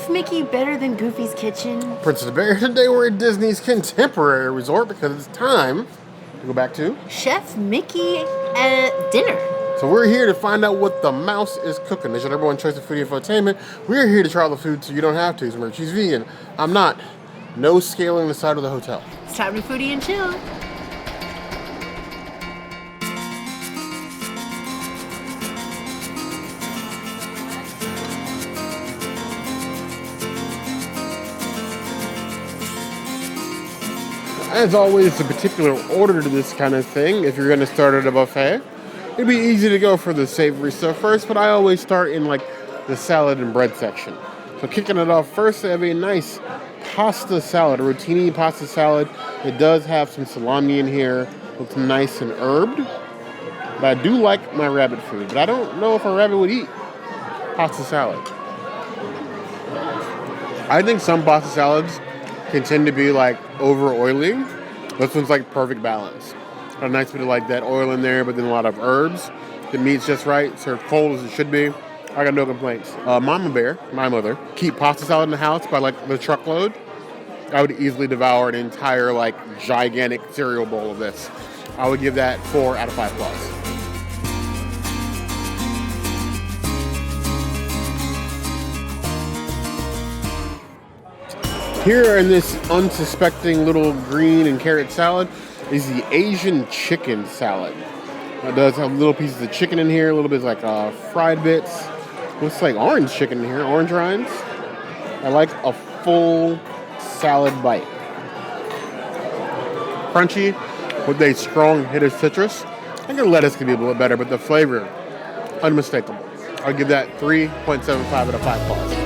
Chef Mickey better than Goofy's Kitchen? Princess Bear, today we're at Disney's Contemporary Resort because it's time to go back to Chef Mickey at dinner. So we're here to find out what the mouse is cooking. This is your number one choice of foodie infotainment. We're here to try all the food so you don't have to. So remember, she's vegan. I'm not. No scaling the side of the hotel. It's time to foodie and chill. As always, a particular order to this kind of thing. If you're going to start at a buffet, it'd be easy to go for the savory stuff first, but I always start in like the salad and bread section. So kicking it off first, I have a nice pasta salad, a Rotini pasta salad. It does have some salami in here. Looks nice and herbed. But I do like my rabbit food, but I don't know if a rabbit would eat pasta salad. I think some pasta salads can tend to be like over oily. This one's like perfect balance. A nice bit of like that oil in there, but then a lot of herbs. The meat's just right, served cold as it should be. I got no complaints. Mama Bear, my mother, keep pasta salad in the house by like the truckload. I would easily devour an entire like gigantic cereal bowl of this. I would give that 4 out of 5 plus. Here in this unsuspecting little green and carrot salad is the Asian chicken salad. It does have little pieces of chicken in here, a little bit like fried bits. Looks like orange chicken in here, orange rinds. I like a full salad bite. Crunchy with a strong hit of citrus. I think the lettuce could be a little better, but the flavor, unmistakable. I'll give that 3.75 out of 5 plus.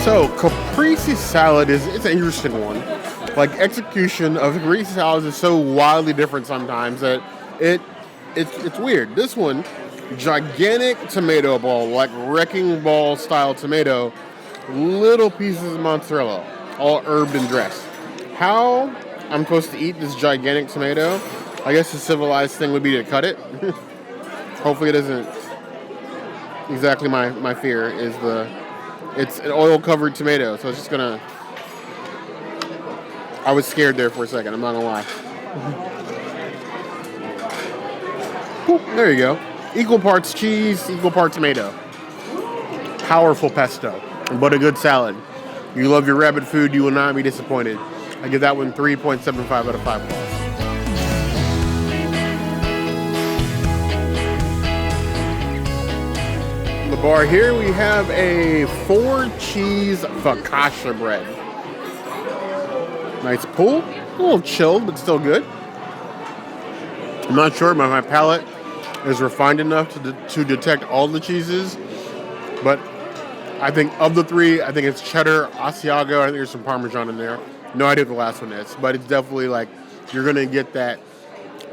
So, Caprese salad it's an interesting one. Like, execution of Caprese salads is so wildly different sometimes that it's weird. This one, gigantic tomato ball, like wrecking ball style tomato, little pieces of mozzarella, all herbed and dressed. How I'm supposed to eat this gigantic tomato? I guess the civilized thing would be to cut it. Hopefully it isn't exactly my fear is it's an oil-covered tomato, so it's just gonna... I was scared there for a second, I'm not gonna lie. Ooh, there you go. Equal parts cheese, equal part tomato. Powerful pesto, but a good salad. You love your rabbit food, you will not be disappointed. I give that one 3.75 out of 5 plus. The bar here we have a 4-cheese Focaccia bread. Nice pull, a little chilled but still good. I'm not sure, but my palate is refined enough to detect all the cheeses. But I think of the three, I think it's cheddar, Asiago. I think there's some Parmesan in there. No idea what the last one is, but it's definitely like you're gonna get that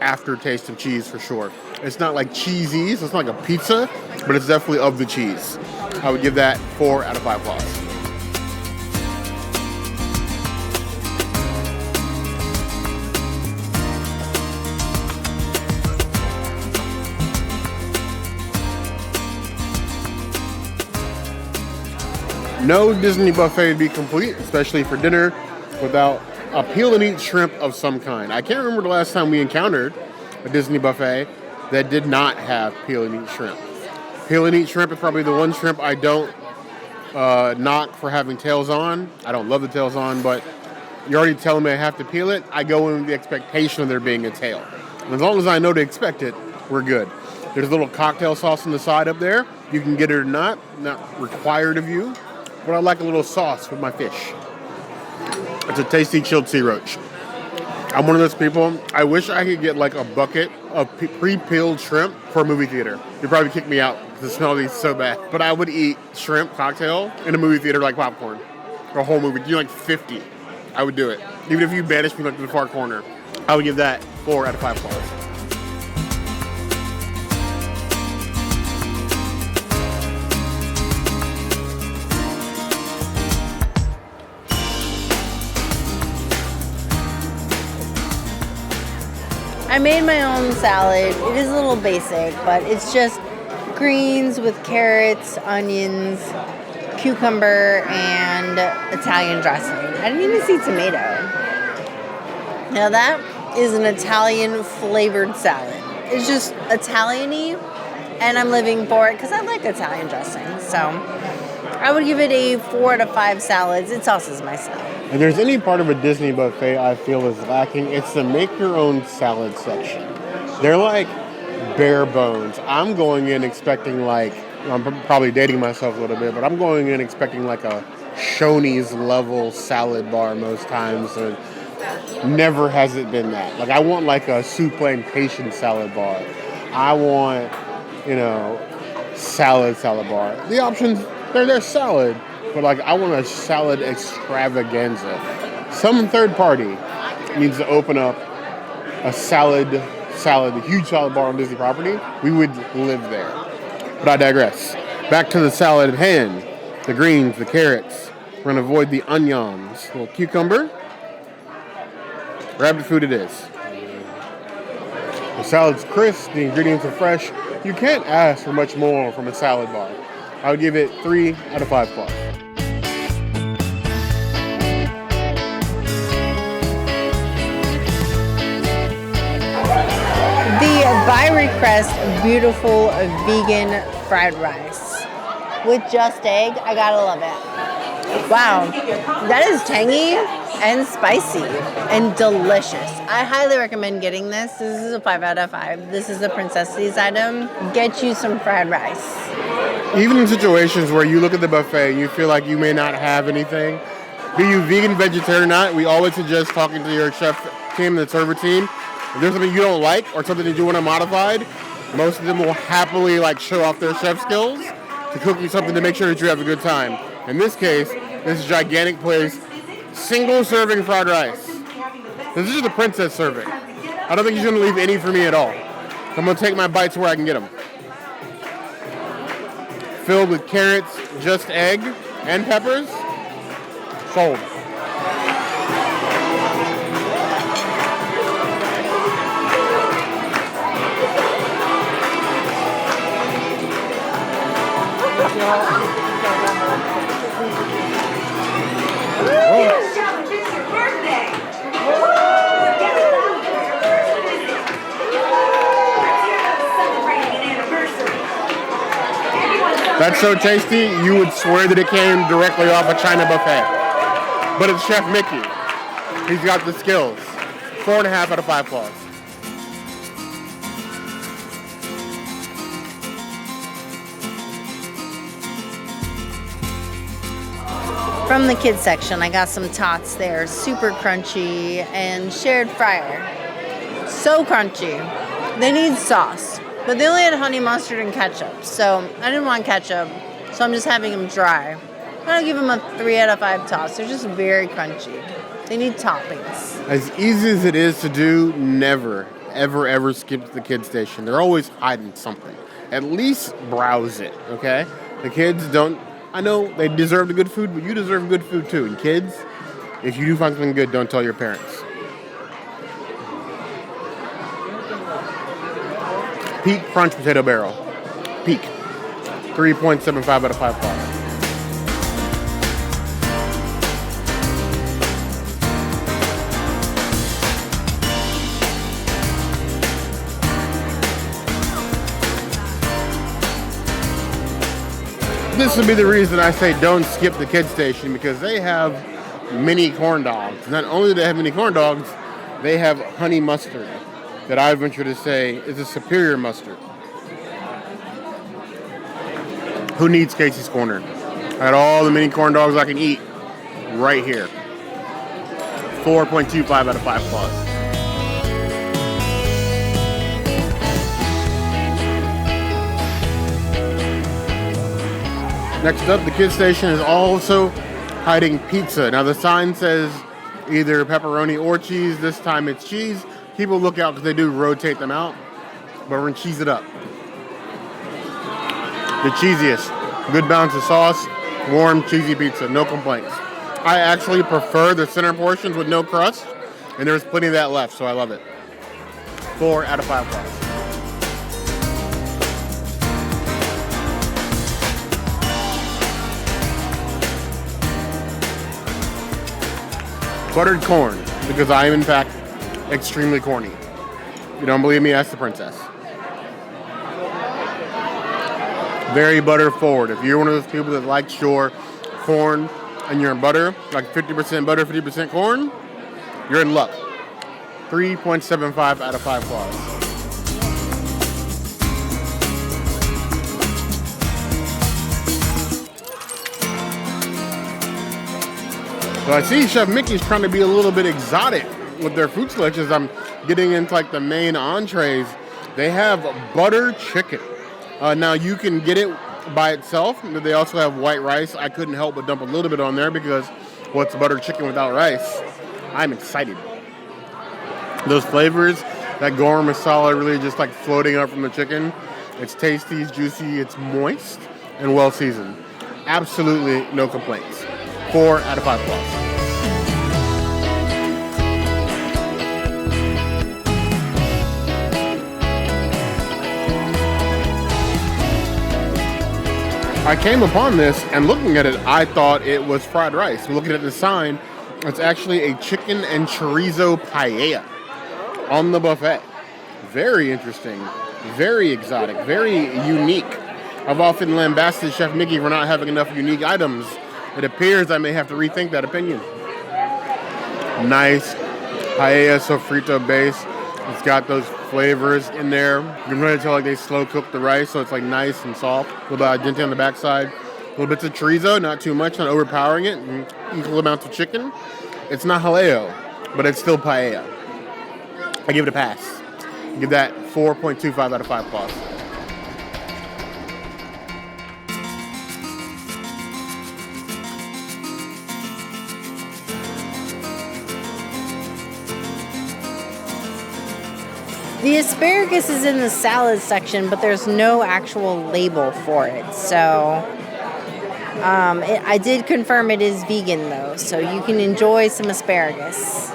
aftertaste of cheese for sure. It's not like cheesy, so it's not like a pizza, but it's definitely of the cheese. I would give that 4 out of 5 plus. No Disney buffet would be complete, especially for dinner, without a peel and eat shrimp of some kind. I can't remember the last time we encountered a Disney buffet that did not have peel and eat shrimp. Peel and eat shrimp is probably the one shrimp I don't knock for having tails on. I don't love the tails on, but you're already telling me I have to peel it. I go in with the expectation of there being a tail. And as long as I know to expect it, we're good. There's a little cocktail sauce on the side up there. You can get it or not required of you. But I like a little sauce with my fish. It's a tasty chilled sea roach. I'm one of those people, I wish I could get like a bucket of pre-peeled shrimp for a movie theater. You'd probably kick me out because the smell of these is so bad. But I would eat shrimp cocktail in a movie theater like popcorn. A whole movie. Do like 50. I would do it. Even if you banished me like to the far corner. I would give that 4 out of 5 plus. I made my own salad. It is a little basic, but it's just greens with carrots, onions, cucumber, and Italian dressing. I didn't even see tomato. Now that is an Italian flavored salad. It's just Italian-y, and I'm living for it because I like Italian dressing. So I would give it a 4 out of 5 salads. It sauces my salad. If there's any part of a Disney buffet I feel is lacking, it's the make your own salad section. They're like bare bones. I'm going in expecting like, I'm probably dating myself a little bit, but I'm going in expecting like a Shoney's level salad bar most times. And never has it been that. Like I want like a soup plantation salad bar. I want, salad bar. The options, they're salad, but like I want a salad extravaganza. Some third party needs to open up a huge salad bar on Disney property. We would live there. But I digress. Back to the salad at hand. The greens, the carrots. We're going to avoid the onions. A little cucumber. Rabbit food it is. The salad's crisp, the ingredients are fresh. You can't ask for much more from a salad bar. I would give it 3 out of 5 plus. The by request beautiful vegan fried rice with just egg. I gotta love it. Wow, that is tangy and spicy and delicious. I highly recommend getting this. This is a 5 out of 5. This is a Princess's item. Get you some fried rice. Even in situations where you look at the buffet and you feel like you may not have anything, be you vegan, vegetarian or not, we always suggest talking to your chef team, the server team. If there's something you don't like or something that you want modified, most of them will happily show off their chef skills to cook you something to make sure that you have a good time. In this case, this gigantic place, single serving fried rice. This is just a princess serving. I don't think he's going to leave any for me at all. I'm going to take my bites where I can get them. Filled with carrots, just egg, and peppers. Sold. That's so tasty, you would swear that it came directly off a China buffet. But it's Chef Mickey. He's got the skills. 4.5 out of 5 plus. From the kids section, I got some tots there, super crunchy, and shared fryer. So crunchy. They need sauce, but they only had honey mustard and ketchup, so I didn't want ketchup, so I'm just having them dry. I'll give them a 3 out of 5 tots. They're just very crunchy. They need toppings. As easy as it is to do, never, ever skip the kids station. They're always hiding something. At least browse it, okay? The kids don't... I know they deserve the good food, but you deserve good food too. And kids, if you do find something good, don't tell your parents. Peak Crunch Potato Barrel. Peak. 3.75 out of 5 plus. This would be the reason I say don't skip the kids station, because they have mini corn dogs. Not only do they have mini corn dogs, they have honey mustard that I venture to say is a superior mustard. Who needs Casey's Corner? I got all the mini corn dogs I can eat right here. 4.25 out of 5 plus. Next up, the kids station is also hiding pizza. Now the sign says either pepperoni or cheese. This time it's cheese. Keep a lookout because they do rotate them out. But we're going to cheese it up. The cheesiest. Good balance of sauce. Warm, cheesy pizza. No complaints. I actually prefer the center portions with no crust. And there's plenty of that left, so I love it. 4 out of 5 claws. Buttered corn, because I am in fact extremely corny. If you don't believe me, ask the princess. Very butter forward. If you're one of those people that likes your corn and your butter, like 50% butter, 50% corn, you're in luck. 3.75 out of 5 claws. So I see Chef Mickey's trying to be a little bit exotic with their food selections. I'm getting into like the main entrees. They have butter chicken. Now you can get it by itself, but they also have white rice. I couldn't help but dump a little bit on there because what's butter chicken without rice? I'm excited. Those flavors, that garam masala really just like floating up from the chicken. It's tasty, it's juicy, it's moist, and well seasoned. Absolutely no complaints. 4 out of 5 claws. I came upon this and looking at it, I thought it was fried rice. Looking at the sign, it's actually a chicken and chorizo paella on the buffet. Very interesting, very exotic, very unique. I've often lambasted Chef Mickey for not having enough unique items. It appears I may have to rethink that opinion. Nice paella sofrito base. It's got those flavors in there. You can really tell like they slow cook the rice, so it's like nice and soft. A little bit al dente on the backside. Little bits of chorizo, not too much, not overpowering it. And equal amounts of chicken. It's not jaleo, but it's still paella. I give it a pass. I give that 4.25 out of 5 claws. The asparagus is in the salad section, but there's no actual label for it. So I did confirm it is vegan, though, so you can enjoy some asparagus.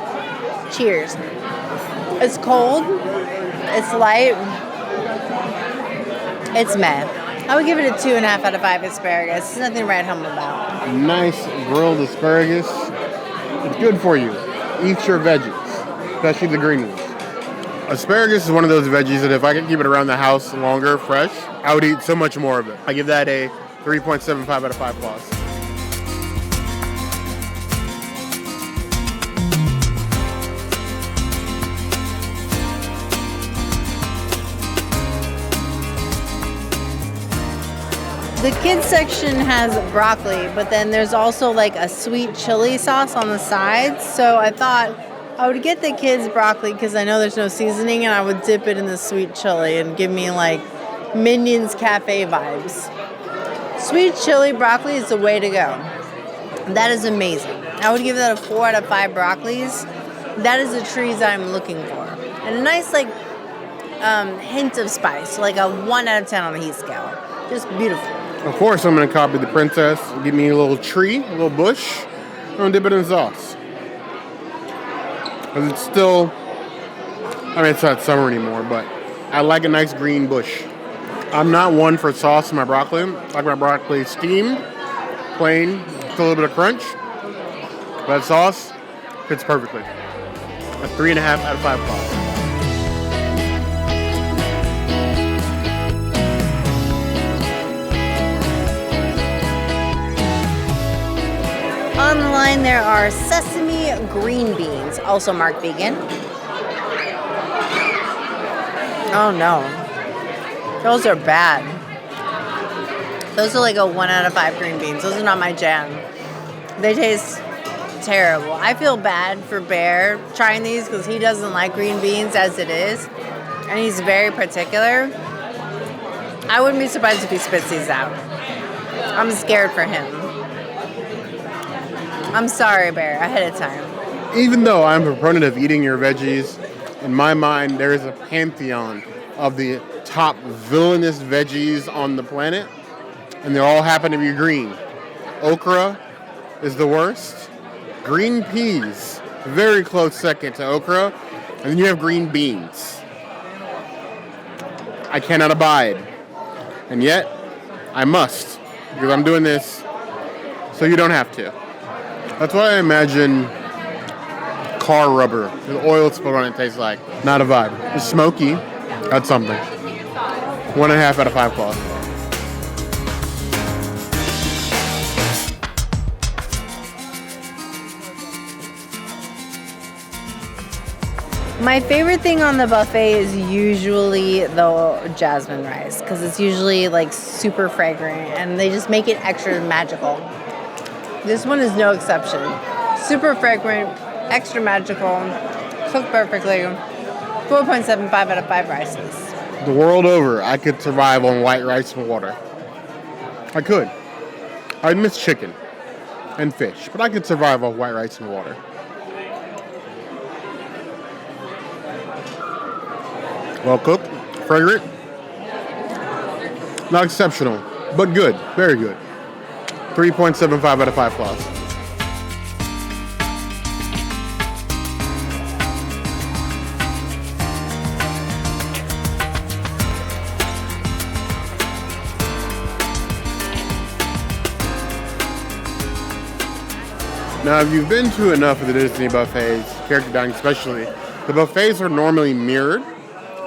Cheers. It's cold. It's light. It's meh. I would give it a 2.5 out of 5 asparagus. There's nothing to write home about. Nice grilled asparagus. It's good for you. Eat your veggies, especially the green ones. Asparagus is one of those veggies that if I could keep it around the house longer, fresh, I would eat so much more of it. I give that a 3.75 out of 5 claws. The kids section has broccoli, but then there's also like a sweet chili sauce on the sides. So I thought I would get the kids broccoli because I know there's no seasoning, and I would dip it in the sweet chili and give me like Minions Cafe vibes. Sweet chili broccoli is the way to go. That is amazing. I would give that a 4 out of 5 broccolis. That is the trees I'm looking for. And a nice like hint of spice, like a 1 out of 10 on the heat scale. Just beautiful. Of course, I'm going to copy the princess. Give me a little tree, a little bush. I'm going to dip it in sauce. Because it's still, I mean, it's not summer anymore, but I like a nice green bush. I'm not one for sauce in my broccoli. I like my broccoli steamed, plain, with a little bit of crunch. That sauce fits perfectly. A 3.5 out of 5 claws. On the line, there are sesame green beans, also marked vegan. Oh no, those are bad. Those are like a 1 out of 5 green beans. Those are not my jam. They taste terrible. I feel bad for Bear trying these because he doesn't like green beans as it is, and he's very particular. I wouldn't be surprised if he spits these out. I'm scared for him. I'm sorry, Bear, ahead of time. Even though I'm a proponent of eating your veggies, in my mind, there is a pantheon of the top villainous veggies on the planet, and they all happen to be green. Okra is the worst. Green peas, very close second to okra. And then you have green beans. I cannot abide. And yet, I must, because I'm doing this so you don't have to. That's what I imagine car rubber with oil spilled on it tastes like. Not a vibe. It's smoky. That's something. 1.5 out of 5 claws. My favorite thing on the buffet is usually the jasmine rice because it's usually like super fragrant and they just make it extra magical. This one is no exception. Super fragrant, extra magical, cooked perfectly. 4.75 out of 5 rices. The world over, I could survive on white rice and water. I could. I'd miss chicken and fish, but I could survive on white rice and water. Well cooked, fragrant, not exceptional, but good, very good. 3.75 out of 5 claws. Now, if you've been to enough of the Disney buffets, character dining especially, the buffets are normally mirrored.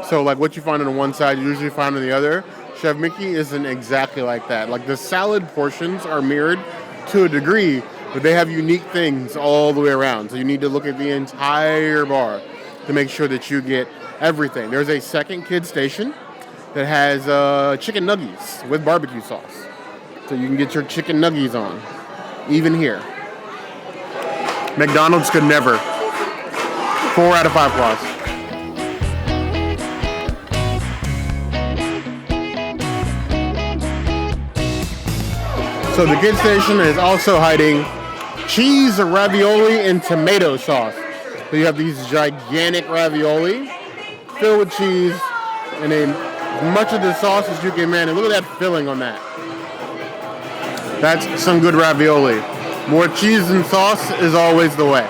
So like what you find on one side, you usually find on the other. Chef Mickey isn't exactly like that. Like the salad portions are mirrored to a degree, but they have unique things all the way around. So you need to look at the entire bar to make sure that you get everything. There's a second kid station that has chicken nuggies with barbecue sauce. So you can get your chicken nuggies on, even here. McDonald's could never. 4 out of 5 claws. So the kid station is also hiding cheese, ravioli, and tomato sauce. So you have these gigantic ravioli filled with cheese and as much of the sauce as you can manage. Look at that filling on that. That's some good ravioli. More cheese and sauce is always the way.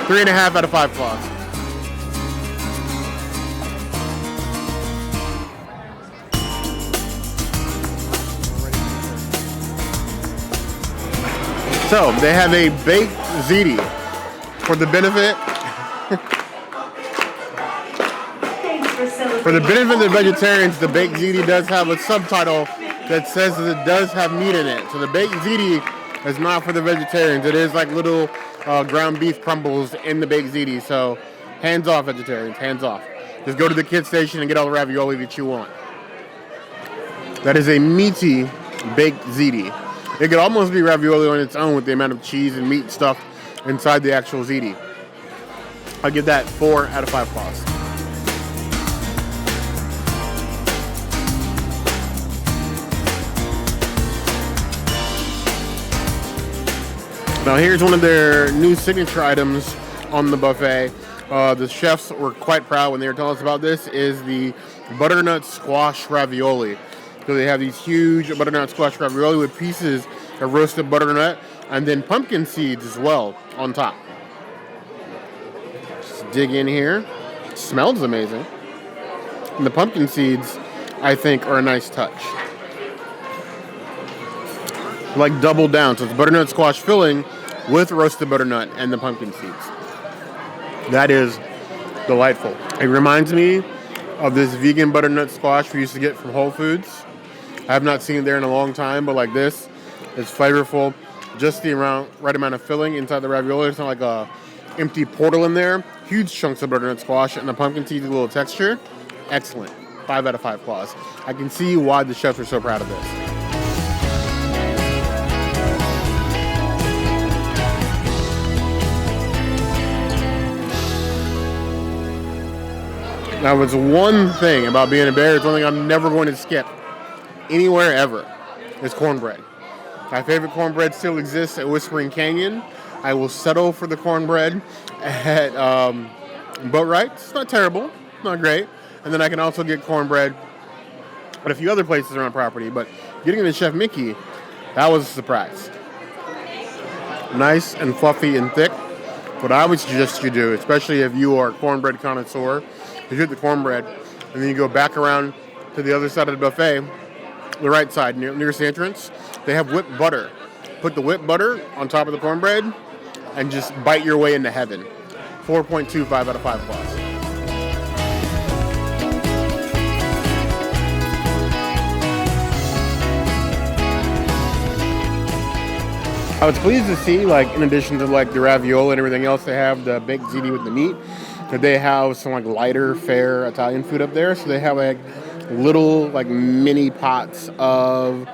3.5 out of 5 claws. So they have a baked ziti for the benefit of the vegetarians. The baked ziti does have a subtitle that says that it does have meat in it. So the baked ziti is not for the vegetarians. It is like little ground beef crumbles in the baked ziti. So hands off, vegetarians, hands off. Just go to the kid station and get all the ravioli that you want. That is a meaty baked ziti. It could almost be ravioli on its own with the amount of cheese and meat stuff inside the actual ziti. I'll give that 4 out of 5 claws. Now here's one of their new signature items on the buffet. The chefs were quite proud when they were telling us about this, is the butternut squash ravioli. So they have these huge butternut squash ravioli with pieces of roasted butternut and then pumpkin seeds as well on top. Just dig in here. It smells amazing. And the pumpkin seeds, I think, are a nice touch. Like double down. So it's butternut squash filling with roasted butternut and the pumpkin seeds. That is delightful. It reminds me of this vegan butternut squash we used to get from Whole Foods. I have not seen it there in a long time, but like this, it's flavorful. Just the right amount of filling inside the ravioli. It's not like a empty portal in there. Huge chunks of butternut squash and the pumpkin seeds, a little texture. Excellent. 5 out of 5 claws. I can see why the chefs are so proud of this. Now, if it's one thing about being a bear, it's one thing I'm never going to skip anywhere ever, is cornbread. My favorite cornbread still exists at Whispering Canyon. I will settle for the cornbread at Boatwright. It's not terrible, not great. And then I can also get cornbread at a few other places around the property. But getting it at Chef Mickey, that was a surprise. Nice and fluffy and thick. What I would suggest you do, especially if you are a cornbread connoisseur, is you get the cornbread and then you go back around to the other side of the buffet, the right side, nearest the entrance, they have whipped butter. Put the whipped butter on top of the cornbread and just bite your way into heaven. 4.25 out of 5 plus. I was pleased to see, like, in addition to like the ravioli and everything else, they have the baked ziti with the meat. That they have some like lighter fare Italian food up there. So they have like little like mini pots of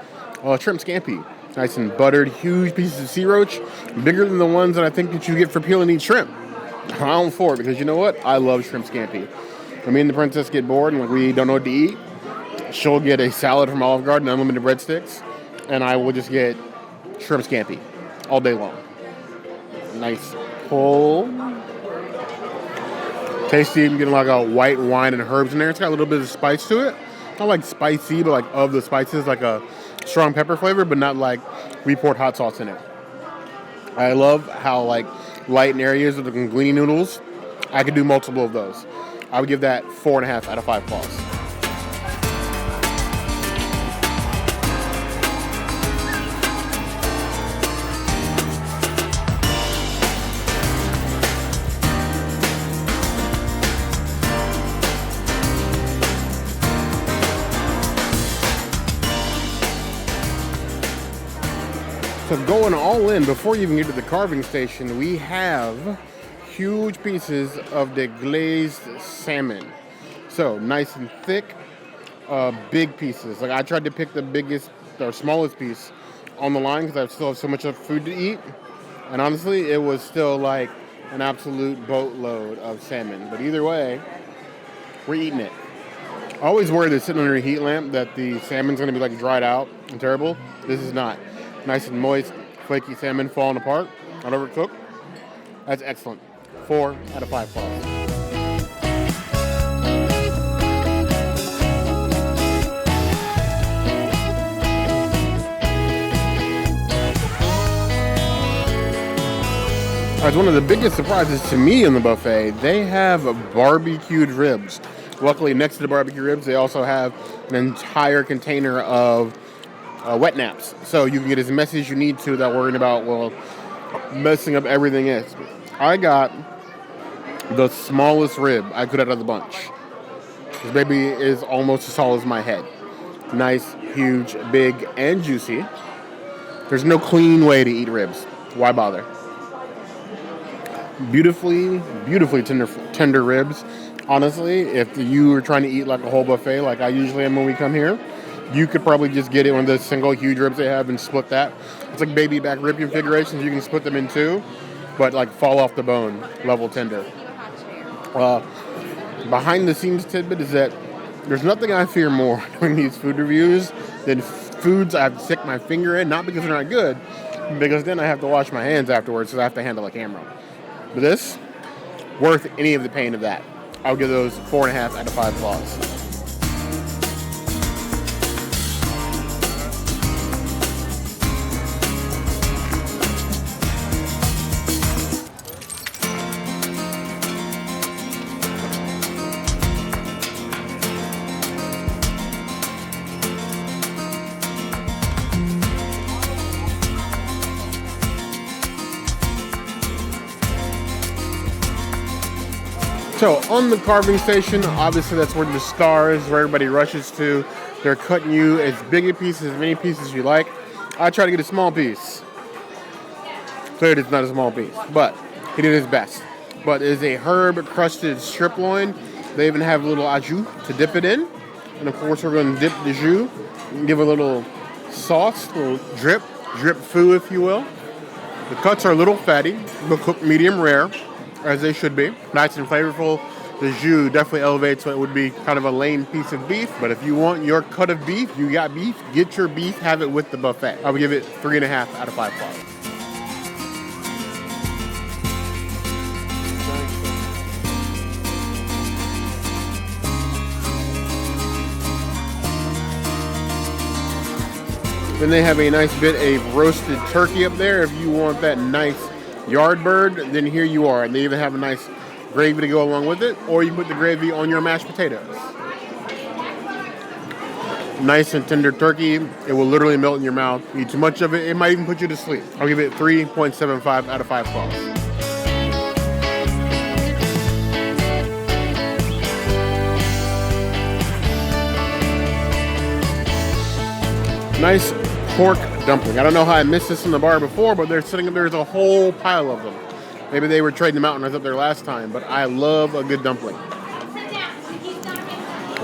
shrimp scampi, nice and buttered, huge pieces of sea roach, bigger than the ones that I think that you get for peel and eat shrimp. I'm all for it because you know what? I love shrimp scampi. When me and the princess get bored and like we don't know what to eat, she'll get a salad from Olive Garden, unlimited breadsticks, and I will just get shrimp scampi all day long. Nice pull. Tasty. I'm getting like a white wine and herbs in there. It's got a little bit of spice to it. Not like spicy, but like of the spices, like a strong pepper flavor, but not like we poured hot sauce in it. I love how like light in areas with the linguine noodles. I could do multiple of those. I would give that 4.5 out of 5 claws. So going all in, before you even get to the carving station, we have huge pieces of the glazed salmon. So nice and thick, big pieces. Like I tried to pick the biggest or smallest piece on the line because I still have so much food to eat. And honestly, it was still like an absolute boatload of salmon. But either way, we're eating it. I always worry that sitting under a heat lamp that the salmon's going to be like dried out and terrible. This is not. Nice and moist, flaky salmon falling apart, not overcooked. That's excellent. 4 out of 5 claws. As one of the biggest surprises to me in the buffet, they have barbecued ribs. Luckily, next to the barbecue ribs, they also have an entire container of wet naps, so you can get as messy as you need to without worrying about, well, messing up everything else. I got the smallest rib I could out of the bunch. This baby is almost as tall as my head. Nice, huge, big, and juicy. There's no clean way to eat ribs. Why bother? Beautifully, beautifully tender ribs. Honestly, if you were trying to eat like a whole buffet like I usually am when we come here, you could probably just get it one of those single huge ribs they have and split that. It's like baby back rib configurations. You can split them in two, but like fall off the bone, level tender. Behind the scenes tidbit is that there's nothing I fear more doing these food reviews than foods I have to stick my finger in, not because they're not good, because then I have to wash my hands afterwards, so I have to handle a camera. But this, worth any of the pain of that. I'll give those 4.5 out of 5 claws. So on the carving station, obviously that's where the star is, where everybody rushes to. They're cutting you as big a piece, as many pieces as you like. I try to get a small piece. Clearly it's not a small piece, but he did his best. But it is a herb-crusted strip loin. They even have a little au jus to dip it in. And of course we're going to dip the jus and give a little sauce, a little drip foo if you will. The cuts are a little fatty, but cooked medium rare, as they should be. Nice and flavorful. The jus definitely elevates what would be kind of a lame piece of beef. But if you want your cut of beef, you got beef, get your beef, have it with the buffet. I would give it 3.5 out of 5 claws. Then they have a nice bit of roasted turkey up there. If you want that nice yard bird, then here you are. And they even have a nice gravy to go along with it, or you put the gravy on your mashed potatoes. Nice and tender turkey. It will literally melt in your mouth. You eat too much of it, it might even put you to sleep. I'll give it 3.75 out of 5 claws. Nice pork dumpling. I don't know how I missed this in the bar before, but they're sitting up there's a whole pile of them. Maybe they were trading them out when I was up there last time, but I love a good dumpling.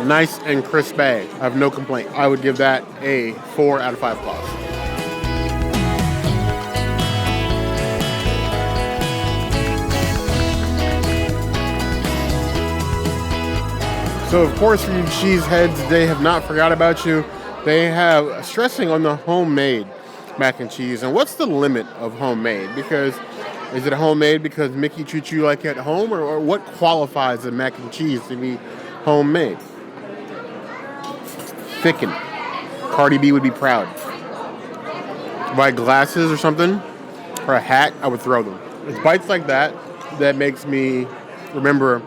Nice and crispy. I have no complaint. I would give that a 4 out of 5 claws. So of course from Cheeseheads, they have not forgot about you. They have stressing on the homemade mac and cheese. And what's the limit of homemade? Because is it homemade because Mickey treats you like at home, or what qualifies a mac and cheese to be homemade? Thicken. Cardi B would be proud. If I had glasses or something, or a hat, I would throw them. It's bites like that that makes me remember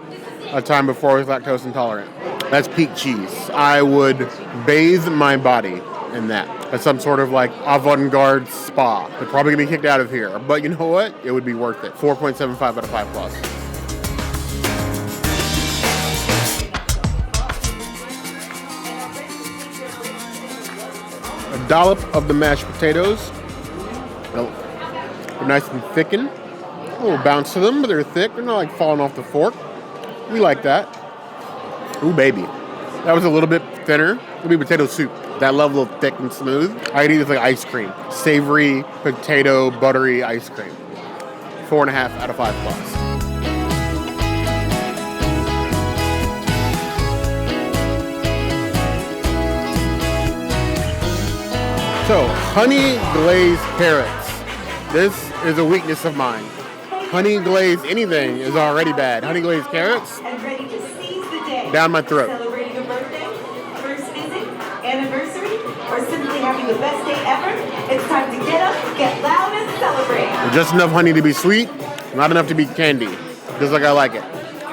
a time before I was lactose intolerant. That's peak cheese. I would bathe my body in that. At some sort of like avant-garde spa. They're probably gonna be kicked out of here. But you know what? It would be worth it. 4.75 out of 5 claws. A dollop of the mashed potatoes. They're nice and thickened. A little bounce to them, but they're thick. They're not like falling off the fork. We like that. Ooh, baby. That was a little bit thinner. It'll be potato soup. That level of thick and smooth. I'd eat it like ice cream. Savory, potato, buttery ice cream. 4.5 out of 5 claws. So, honey glazed carrots. This is a weakness of mine. Honey glazed anything is already bad. Honey glazed carrots, down my throat. Celebrating a birthday, first visit, anniversary, or simply having the best day ever, it's time to get up, get loud, and celebrate. Just enough honey to be sweet, not enough to be candy. Just like I like it.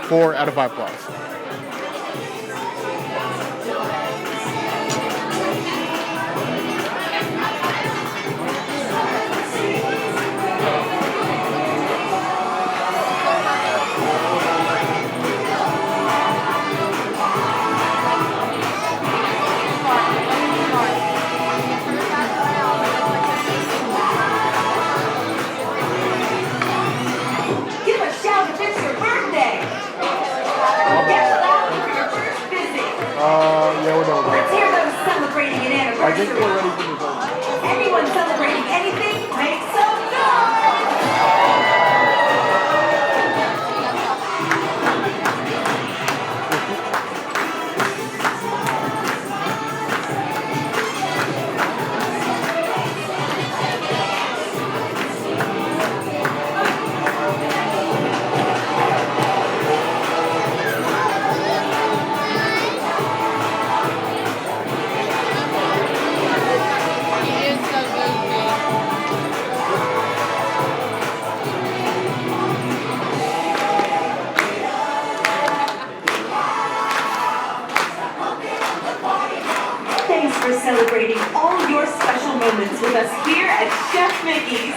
4 out of 5 claws. Yeah, we're done. Let's hear those celebrating an anniversary. I think we're ready for dessert. Anyone celebrating anything, make some for celebrating all your special moments with us here at Chef Mickey's.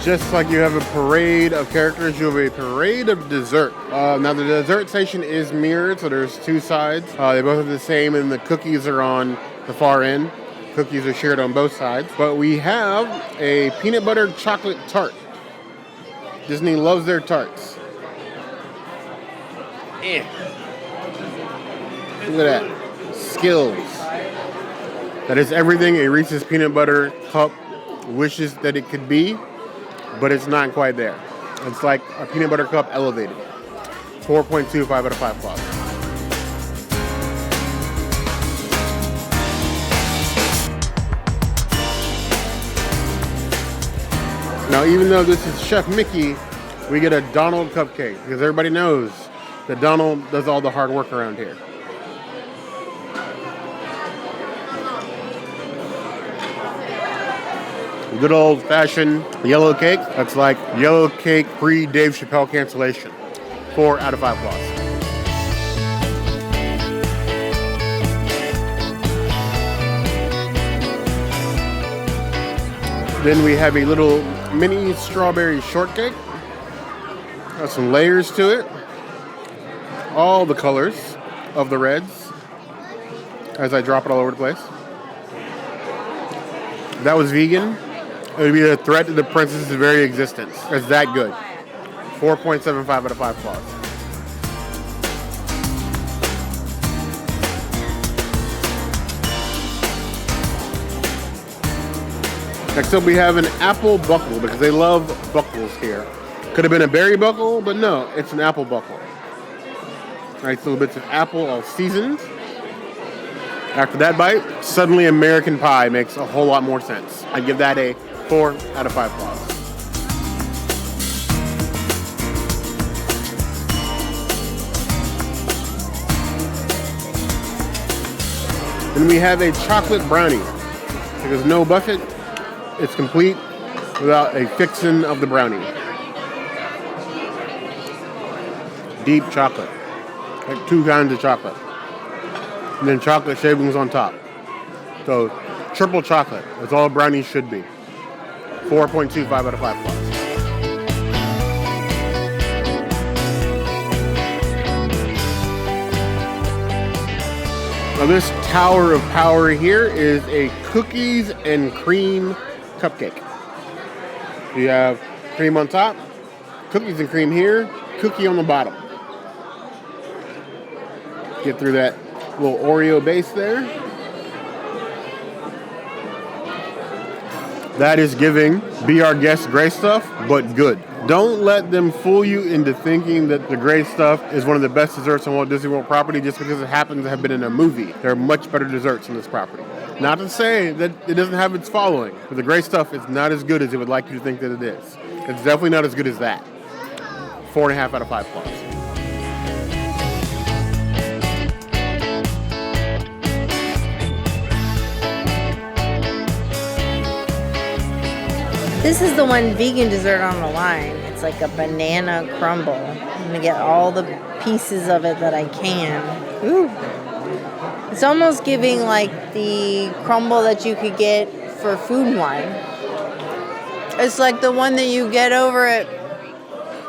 Just like you have a parade of characters, you have a parade of dessert. Now the dessert station is mirrored, so there's two sides. They both are the same, and the cookies are on the far end. Cookies are shared on both sides. But we have a peanut butter chocolate tart. Disney loves their tarts. Look at that. Skills. That is everything a Reese's peanut butter cup wishes that it could be, but it's not quite there. It's like a peanut butter cup elevated. 4.25 out of 5 claws. Now, even though this is Chef Mickey, we get a Donald cupcake because everybody knows that Donald does all the hard work around here. Good old-fashioned yellow cake. That's like yellow cake pre-Dave Chappelle cancellation. 4 out of 5 plus. Then we have a little mini strawberry shortcake. Got some layers to it. All the colors of the reds as I drop it all over the place. If that was vegan, it would be a threat to the princess's very existence. It's that good. 4.75 out of 5 plus. Next up we have an apple buckle because they love buckles here. Could have been a berry buckle, but no, it's an apple buckle. Nice little bits of apple all seasoned. After that bite, suddenly American pie makes a whole lot more sense. I give that a 4 out of 5 plus. Then we have a chocolate brownie. Because no buffet, it's complete without a fixin' of the brownie. Deep chocolate. Like 2 kinds of chocolate. And then chocolate shavings on top. So, triple chocolate. That's all brownies should be. 4.25 out of 5 plus. Now this tower of power here is a cookies and cream cupcake. You have cream on top, cookies and cream here, cookie on the bottom. Get through that little Oreo base there. That is giving Be Our Guest gray stuff, but good. Don't let them fool you into thinking that the gray stuff is one of the best desserts on Walt Disney World property just because it happens to have been in a movie. There are much better desserts on this property. Not to say that it doesn't have its following, but the gray stuff is not as good as it would like you to think that it is. It's definitely not as good as that. 4.5 out of 5 plus. This is the one vegan dessert on the line. It's like a banana crumble. I'm gonna get all the pieces of it that I can. Ooh. It's almost giving like the crumble that you could get for Food and Wine. It's like the one that you get over at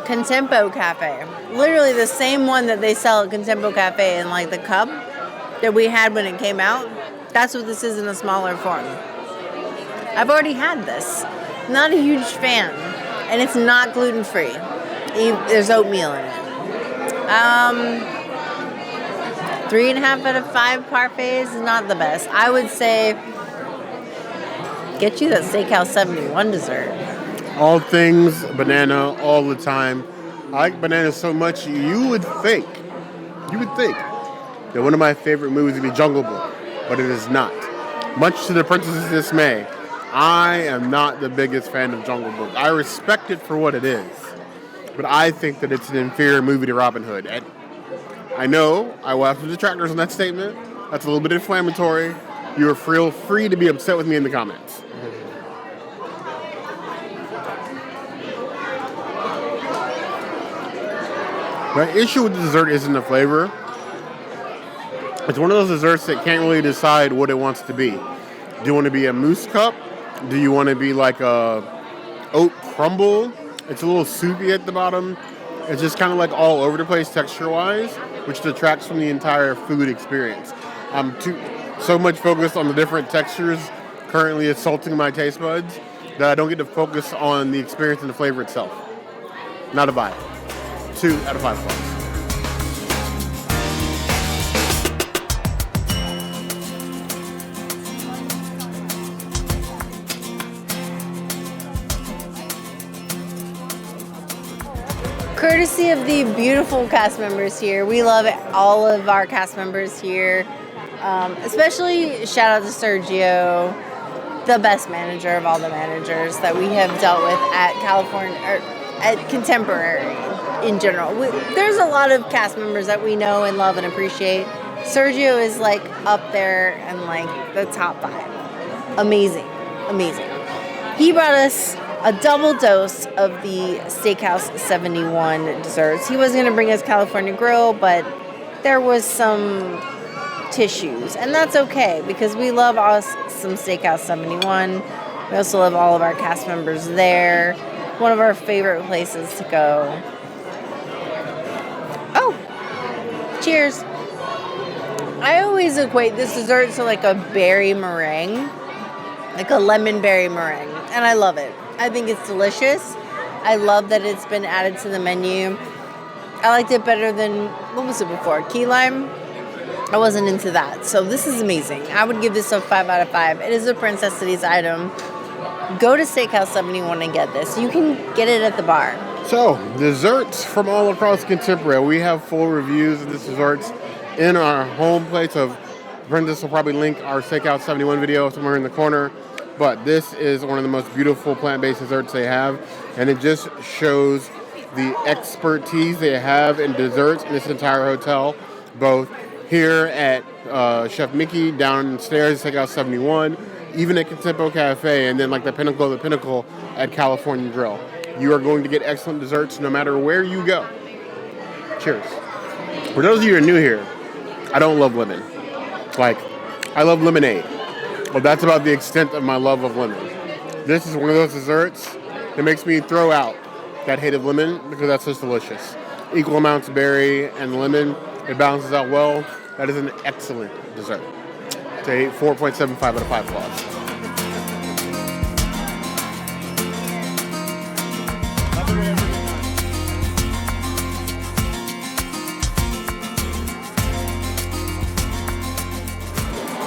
Contempo Cafe. Literally the same one that they sell at Contempo Cafe in like the cup that we had when it came out. That's what this is in a smaller form. I've already had this. Not a huge fan, and it's not gluten-free. There's oatmeal in it. 3.5 out of 5 parfaits is not the best. I would say get you that Steakhouse 71 dessert. All things banana all the time. I like banana so much you would think that one of my favorite movies would be Jungle Book, but it is not. Much to the princess's dismay, I am not the biggest fan of Jungle Book. I respect it for what it is, but I think that it's an inferior movie to Robin Hood. And I know I will have some detractors on that statement. That's a little bit inflammatory. You are free to be upset with me in the comments. My issue with the dessert isn't the flavor. It's one of those desserts that can't really decide what it wants to be. Do you want to be a mousse cup? Do you want to be like a oat crumble? It's a little soupy at the bottom. It's just kind of like all over the place texture-wise, which detracts from the entire food experience. I'm so much focused on the different textures currently assaulting my taste buds that I don't get to focus on the experience and the flavor itself. Not a vibe. 2 out of 5 plus. Courtesy of the beautiful cast members here. We love all of our cast members here. Especially shout out to Sergio, the best manager of all the managers that we have dealt with at California, or at Contemporary in general. There's a lot of cast members that we know and love and appreciate. Sergio is like up there and like the top 5. Amazing. He brought us a double dose of the Steakhouse 71 desserts. He wasn't going to bring us California Grill, but there was some tissues, and that's okay because we love us some Steakhouse 71. We also love all of our cast members there. One of our favorite places to go. Oh, cheers. I always equate this dessert to like a berry meringue, like a lemon berry meringue, and I love it. I think it's delicious. I love that it's been added to the menu. I liked it better than, what was it before? Key lime? I wasn't into that. So this is amazing. I would give this a 5 out of 5. It is a Princess Cities item. Go to Steakhouse 71 and get this. You can get it at the bar. So, desserts from all across Contemporary. We have full reviews of these desserts in our home place of Princess will probably link our Steakhouse 71 video somewhere in the corner. But this is one of the most beautiful plant-based desserts they have. And it just shows the expertise they have in desserts in this entire hotel. Both here at Chef Mickey, downstairs at Steakhouse 71, even at Contempo Cafe, and then like the pinnacle of the pinnacle at California Grill. You are going to get excellent desserts no matter where you go. Cheers. For those of you who are new here, I don't love lemon. Like, I love lemonade. But that's about the extent of my love of lemon. This is one of those desserts that makes me throw out that hate of lemon because that's just delicious. Equal amounts of berry and lemon. It balances out well. That is an excellent dessert. It's a 4.75 out of 5 claws.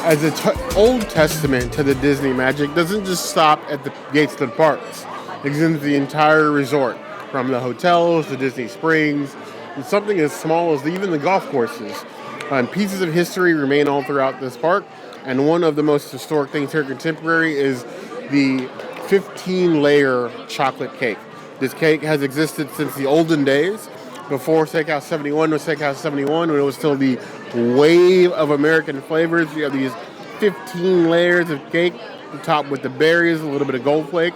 As an old testament to the Disney magic, doesn't just stop at the gates of the parks. It extends the entire resort, from the hotels to Disney Springs, and something as small as even the golf courses. And pieces of history remain all throughout this park, and one of the most historic things here at Contemporary is the 15-layer chocolate cake. This cake has existed since the olden days, before Steakhouse 71 was Steakhouse 71, when it was still the wave of American flavors. You have these 15 layers of cake, topped with the berries, a little bit of gold flake.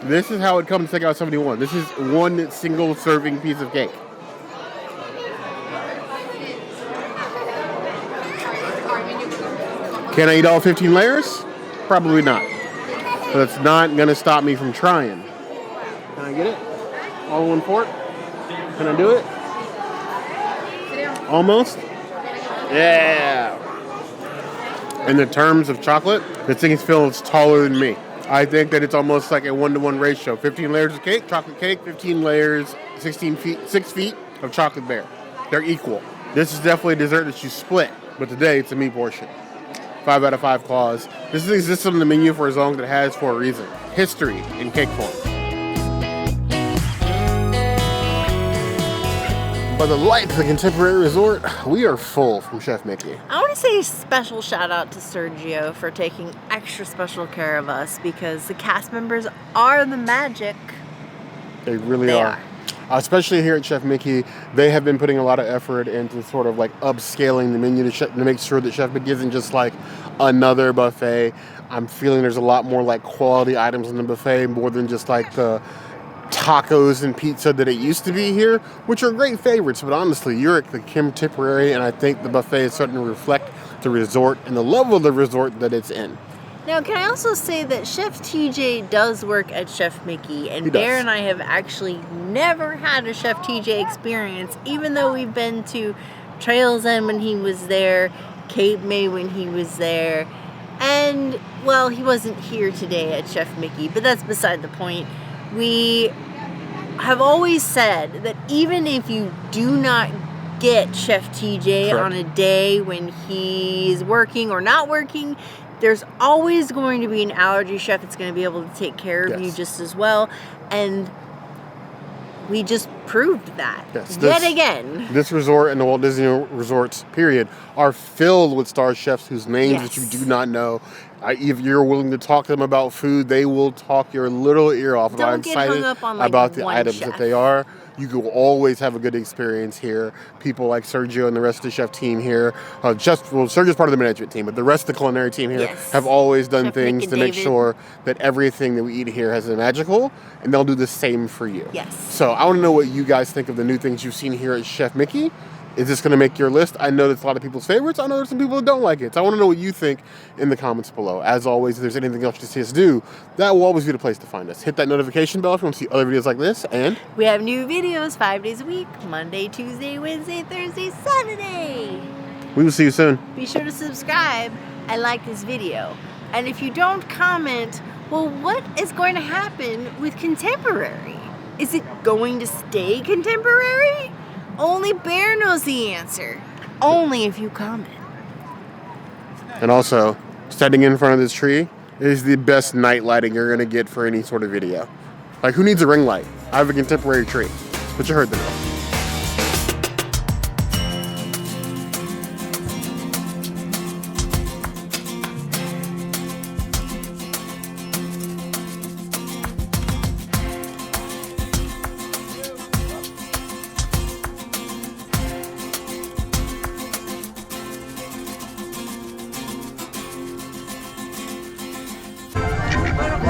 This is how it comes to Steakhouse 71. This is one single serving piece of cake. Can I eat all 15 layers? Probably not. But it's not going to stop me from trying. Can I get it? All in one fork? Can I do it? Almost? Yeah. In the terms of chocolate, this thing feels taller than me. I think that it's almost like a 1-to-1 ratio. 15 layers of cake, chocolate cake, 15 layers, 6 feet of chocolate bear. They're equal. This is definitely a dessert that you split, but today it's a me portion. 5 out of 5 claws. This exists on the menu for as long as it has for a reason. History in cake form. By the lights of the Contemporary Resort, we are full from Chef Mickey. I want to say a special shout out to Sergio for taking extra special care of us because the cast members are the magic. They really are. Especially here at Chef Mickey, they have been putting a lot of effort into sort of like upscaling the menu to make sure that Chef Mickey isn't just like another buffet. I'm feeling there's a lot more like quality items in the buffet, more than just like the tacos and pizza that it used to be here, which are great favorites, but honestly, you're at the Contemporary, and I think the buffet is starting to reflect the resort and the level of the resort that it's in. Now, can I also say that Chef TJ does work at Chef Mickey, and Bear and I have actually never had a Chef TJ experience, even though we've been to Trails End when he was there, Cape May when he was there, and, well, he wasn't here today at Chef Mickey, but that's beside the point. We have always said that even if you do not get Chef TJ on a day when he's working or not working, there's always going to be an allergy chef that's going to be able to take care of you just as well. And we just proved that yet again. This resort and the Walt Disney Resorts, period, are filled with star chefs whose names that you do not know. If you're willing to talk to them about food, they will talk your little ear off about how excited about the items that they are. You will always have a good experience here. People like Sergio and the rest of the chef team here, Sergio's part of the management team, but the rest of the culinary team here Yes. have always done Chef things Nick to and make David. sure that everything that we eat here has a magical, and they'll do the same for you. Yes. So I want to know what you guys think of the new things you've seen here at Chef Mickey. Is this going to make your list? I know that's a lot of people's favorites. I know there's some people that don't like it. So I want to know what you think in the comments below. As always, if there's anything else to see us do, that will always be the place to find us. Hit that notification bell if you want to see other videos like this. And We have new videos 5 days a week, Monday, Tuesday, Wednesday, Thursday, Saturday. we will see you soon. Be sure to subscribe and like this video. And if you don't comment, well, what is going to happen with contemporary? Is it going to stay contemporary? Only Bear knows the answer. Only if you comment. And also, standing in front of this tree is the best night lighting you're going to get for any sort of video. Like, who needs a ring light? I have a contemporary tree. But you heard the note.